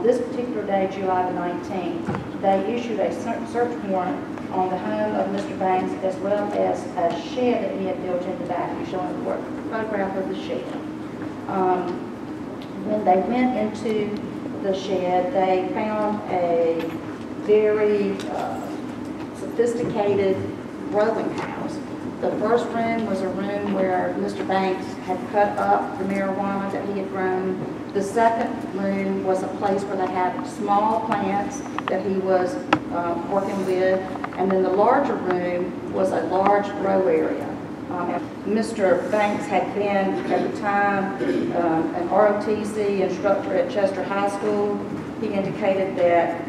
this particular day, July the 19th, they issued a search warrant on the home of Mr. Banks, as well as a shed that he had built in the back. He's showing a photograph of the shed. When they went into the shed, they found a very sophisticated growing house. The first room was a room where Mr. Banks had cut up the marijuana that he had grown. The second room was a place where they had small plants that he was working with. And then the larger room was a large grow area. Mr. Banks had been, at the time, an ROTC instructor at Chester High School. He indicated that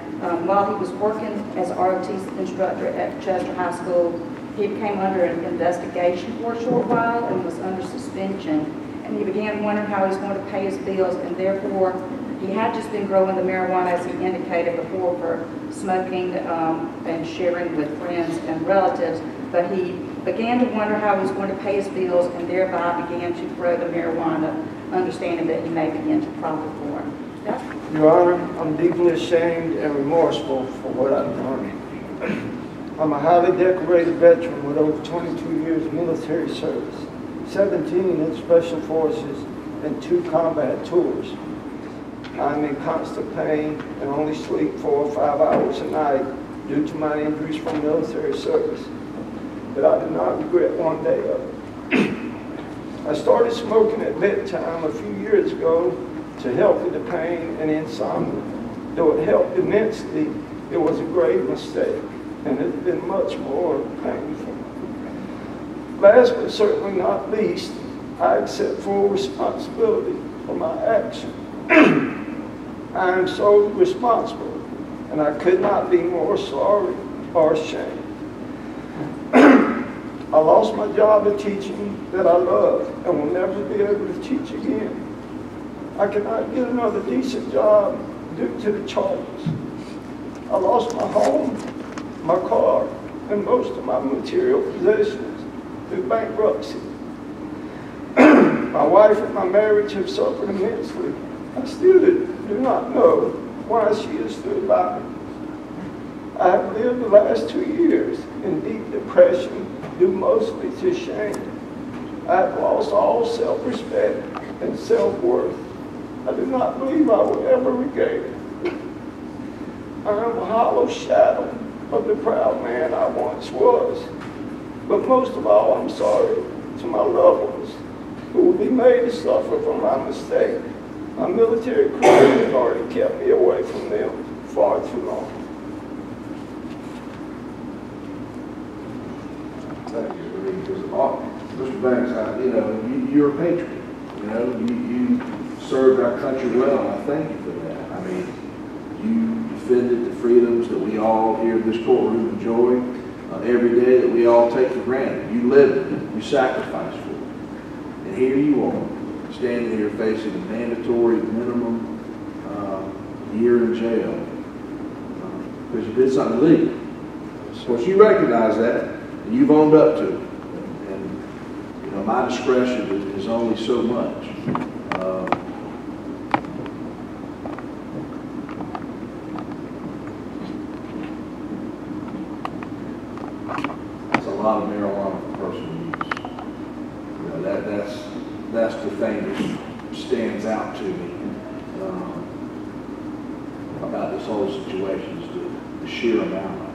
while he was working as an ROTC instructor at Chester High School, he became under an investigation for a short while and was under suspension. And he began wondering how he was going to pay his bills, and therefore he had just been growing the marijuana, as he indicated before, for smoking and sharing with friends and relatives. But he began to wonder how he was going to pay his bills, and thereby began to grow the marijuana, understanding that he may begin to profit for it. Yeah? Your Honor, I'm deeply ashamed and remorseful for what I've done. I'm a highly decorated veteran with over 22 years of military service, 17 in Special Forces, and 2 combat tours. I'm in constant pain and only sleep 4 or 5 hours a night due to my injuries from military service. But I do not regret one day of it. I started smoking at bedtime a few years ago to help with the pain and insomnia. Though it helped immensely, it was a grave mistake, and it's been much more painful. Last but certainly not least, I accept full responsibility for my action. I am solely responsible, and I could not be more sorry or ashamed. I lost my job of teaching that I love and will never be able to teach again. I cannot get another decent job due to the charges. I lost my home, my car, and most of my material possessions through bankruptcy. My wife and my marriage have suffered immensely. I still do not know why she is still alive. I have lived the last 2 years in deep depression due mostly to shame. I have lost all self-respect and self-worth. I do not believe I will ever regain it. I am a hollow shadow of the proud man I once was. But most of all, I'm sorry to my loved ones who will be made to suffer from my mistake. My military career has already kept me away from them far too long. Thank you. Mr. Banks, you know, you're a patriot. You know, you served our country well, and I thank you for that. I mean, you defended the freedoms that we all here in this courtroom enjoy every day, that we all take for granted. You lived it. You sacrificed for it. And here you are, standing here facing a mandatory minimum year in jail because you did something illegal. Of course, you recognize that, and you've owned up to it. And you know, my discretion is only so much. That's a lot of marijuana for personal use. You know, that's the thing that stands out to me about this whole situation, is the sheer amount of it.